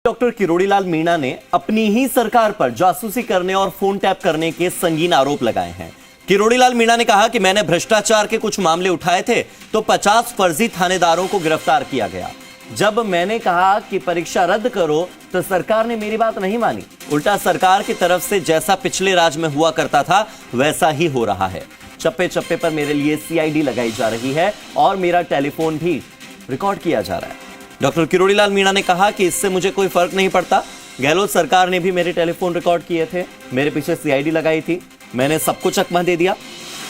Doctor Kirodilal Meena ने अपनी ही सरकार पर जासूसी करने और फोन टैप करने के संगीन आरोप लगाए हैं। किरोड़ीलाल मीणा ने कहा कि मैंने भ्रष्टाचार के कुछ मामले उठाए थे तो 50 फर्जी थानेदारों को गिरफ्तार किया गया। जब मैंने कहा कि परीक्षा रद्द करो तो सरकार ने मेरी बात नहीं मानी। उल्टा सरकार की तरफ से जैसा पिछले राज में हुआ करता था वैसा ही हो रहा है। चप्पे चप्पे पर मेरे लिए सीआईडी लगाई जा रही है और मेरा टेलीफोन भी रिकॉर्ड किया जा रहा है। डॉक्टर किरोड़ीलाल मीणा ने कहा कि इससे मुझे कोई फर्क नहीं पड़ता। गहलोत सरकार ने भी मेरे टेलीफोन रिकॉर्ड किए थे, मेरे पीछे सीआईडी लगाई थी, मैंने सबको चकमा दे दिया।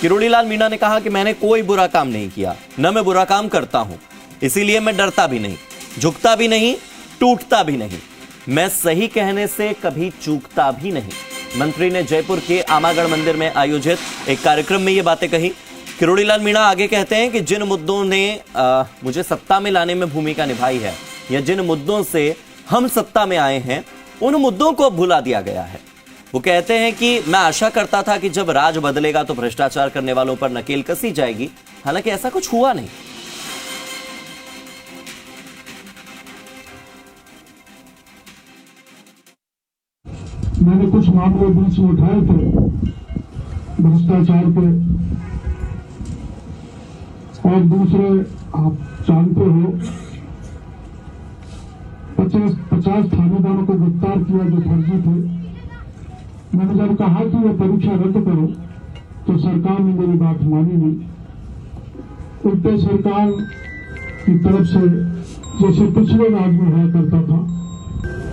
किरोड़ीलाल मीणा ने कहा कि मैंने कोई बुरा काम नहीं किया, न मैं बुरा काम करता हूं, इसीलिए मैं डरता भी नहीं, झुकता भी नहीं, टूटता भी नहीं, मैं सही कहने से कभी चूकता भी नहीं। मंत्री ने जयपुर के आमागढ़ मंदिर में आयोजित एक कार्यक्रम में ये बातें कही। किरोड़ीलाल मीणा आगे कहते हैं कि जिन मुद्दों ने मुझे सत्ता में लाने में भूमिका निभाई है या जिन मुद्दों से हम सत्ता में आए हैं उन मुद्दों को भुला दिया गया है। वो कहते हैं कि मैं आशा करता था कि जब राज बदलेगा तो भ्रष्टाचार करने वालों पर नकेल कसी जाएगी, हालांकि ऐसा कुछ हुआ नहीं। मैंने कुछ मामले बीच में उठाए थे भ्रष्टाचार के, और दूसरे आप जानते हो 50 थानेदारों को गिरफ्तार किया जो फर्जी थे। मैंने जब कहा कि वो परीक्षा रद्द करो तो सरकार ने मेरी बात मानी नहीं। उल्टे सरकार की तरफ से जैसे पिछले राज में हुआ करता था,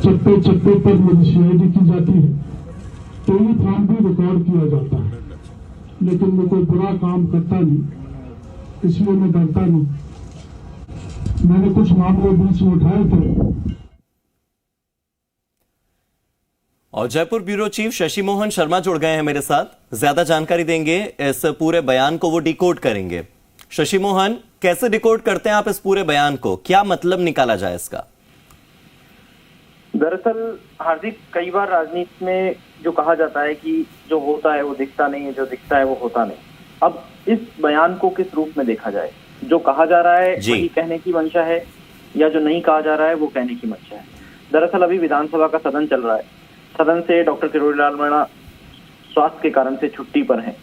चप्पे चप्पे पर मेरी सीआईडी की जाती है, टेलीफोन भी रिकॉर्ड किया जाता है, लेकिन मैं कोई बुरा काम करता नहीं, इसलिए मैं डरता नहीं। मैंने कुछ मामले बीच में उठाए थे। और जयपुर ब्यूरो चीफ शशि मोहन शर्मा जुड़ गए हैं मेरे साथ, ज्यादा जानकारी देंगे। इस पूरे बयान को वो डिकोड करेंगे। शशि मोहन, कैसे डिकोड करते हैं आप इस पूरे बयान को, क्या मतलब निकाला जाए इसका? दरअसल हार्दिक, कई बार राजनीति में जो कहा जाता है कि जो होता है वो दिखता नहीं है, जो दिखता है वो होता नहीं। अब इस बयान को किस रूप में देखा जाए? जो कहा जा रहा है वही कहने की मंशा है या जो नहीं कहा जा रहा है वो कहने की मंशा है? दरअसल अभी विधानसभा का सदन चल रहा है। सदन से डॉक्टर किरोड़ीलाल मीणा स्वास्थ्य के कारण से छुट्टी पर हैं।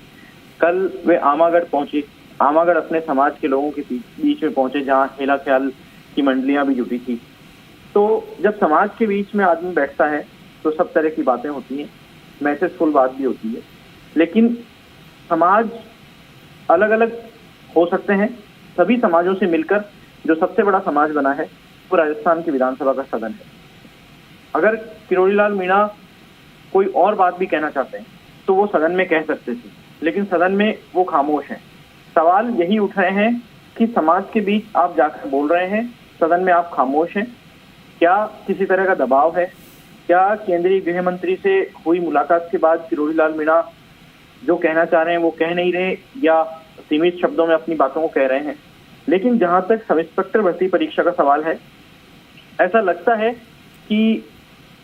कल वे आमागढ़ पहुंचे। आमागढ़ अपने समाज के लोगों के बीच में पहुंचे, जहां हेला ख्याल की मंडलियां भी जुटी थी। तो जब समाज के बीच में आदमी बैठता है तो सब तरह की बातें होती हैं, मैसेजफुल बात भी होती है, लेकिन समाज अलग अलग हो सकते हैं। सभी समाजों से मिलकर जो सबसे बड़ा समाज बना है वो राजस्थान की विधानसभा का सदन है। अगर किरोड़ीलाल मीणा कोई और बात भी कहना चाहते हैं तो वो सदन में कह सकते थे, लेकिन सदन में वो खामोश हैं। सवाल यही उठ रहे हैं कि समाज के बीच आप जाकर बोल रहे हैं, सदन में आप खामोश हैं। क्या किसी तरह का दबाव है? क्या केंद्रीय गृह मंत्री से हुई मुलाकात के बाद किरोड़ीलाल मीणा जो कहना चाह रहे हैं वो कह नहीं रहे या सीमित शब्दों में अपनी बातों को कह रहे हैं? लेकिन जहां तक सब इंस्पेक्टर भर्ती परीक्षा का सवाल है, ऐसा लगता है कि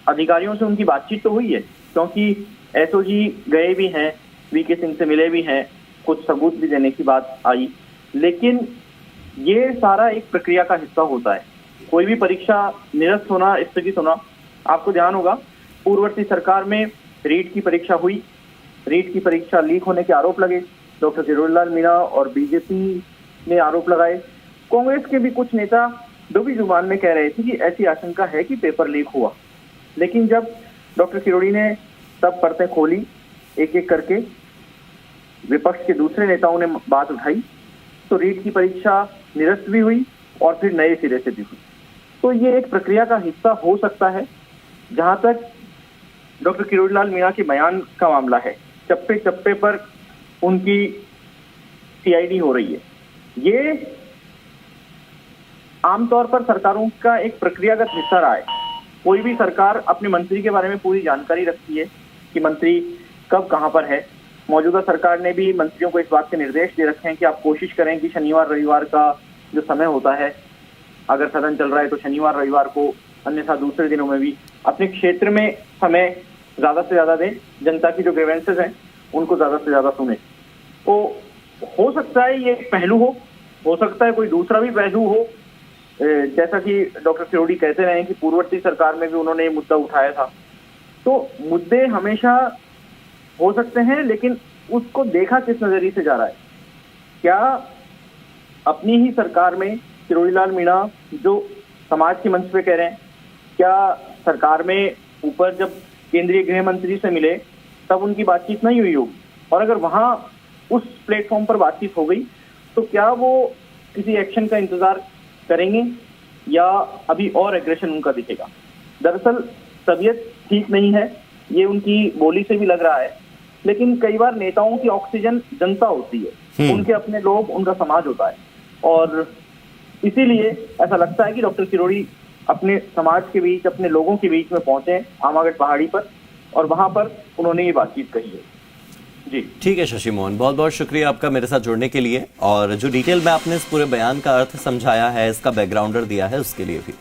अधिकारियों से उनकी बातचीत तो हुई है, क्योंकि एसओजी गए भी हैं, वीके सिंह से मिले भी हैं, कुछ सबूत भी देने की बात आई, लेकिन ये सारा एक प्रक्रिया का हिस्सा होता है। कोई भी परीक्षा निरस्त होना, स्थगित होना, आपको ध्यान होगा पूर्ववर्ती सरकार में रीट की परीक्षा हुई, रीट की परीक्षा लीक होने के आरोप लगे। डॉक्टर किरोड़ीलाल मीणा और बीजेपी ने आरोप लगाए। कांग्रेस के भी कुछ नेता डूबी जुबान में कह रहे थे कि ऐसी आशंका है कि पेपर लीक हुआ, लेकिन जब डॉक्टर किरोड़ी ने सब परतें खोली एक एक करके, विपक्ष के दूसरे नेताओं ने बात उठाई, तो रीट की परीक्षा निरस्त भी हुई और फिर नए सिरे से भी हुई। तो ये एक प्रक्रिया का हिस्सा हो सकता है। जहां तक डॉक्टर किरोड़ीलाल मीणा के बयान का मामला है, चप्पे चप्पे पर उनकी सीआईडी हो रही है। ये आमतौर पर सरकारों का एक प्रक्रियागत हिस्सा रहा है। कोई भी सरकार अपने मंत्री के बारे में पूरी जानकारी रखती है कि मंत्री कब कहां पर है। मौजूदा सरकार ने भी मंत्रियों को इस बात के निर्देश दे रखे हैं कि आप कोशिश करें कि शनिवार रविवार का जो समय होता है, अगर सदन चल रहा है तो शनिवार रविवार को, अन्यथा दूसरे दिनों में भी अपने क्षेत्र में समय ज्यादा से ज्यादा दें। जनता की जो ग्रीवेंसेस हैं उनको ज्यादा से ज्यादा सुने। तो हो सकता है ये एक पहलू हो सकता है कोई दूसरा भी पहलू हो जैसा कि डॉक्टर किरोड़ी कहते रहे कि पूर्ववर्ती सरकार में भी उन्होंने ये मुद्दा उठाया था। तो मुद्दे हमेशा हो सकते हैं, लेकिन उसको देखा किस नजरिए से जा रहा है। क्या अपनी ही सरकार में किरोड़ी लाल मीणा जो समाज के मंच पे कह रहे हैं, क्या सरकार में ऊपर जब केंद्रीय गृह मंत्री से मिले तब उनकी बातचीत नहीं हुई होगी, और अगर वहां उस प्लेटफॉर्म पर बातचीत हो गई तो क्या वो किसी एक्शन का इंतजार करेंगे या अभी और एग्रेशन उनका दिखेगा? दरअसल तबीयत ठीक नहीं है, ये उनकी बोली से भी लग रहा है, लेकिन कई बार नेताओं की ऑक्सीजन जनता होती है, उनके अपने लोग, उनका समाज होता है, और इसीलिए ऐसा लगता है कि डॉक्टर किरोड़ी अपने समाज के बीच, अपने लोगों के बीच में पहुंचे आमागढ़ पहाड़ी पर, और वहां पर उन्होंने ये बातचीत कही है। जी ठीक है शशि मोहन, बहुत बहुत शुक्रिया आपका मेरे साथ जुड़ने के लिए, और जो डिटेल में आपने इस पूरे बयान का अर्थ समझाया है, इसका बैकग्राउंडर दिया है, उसके लिए भी।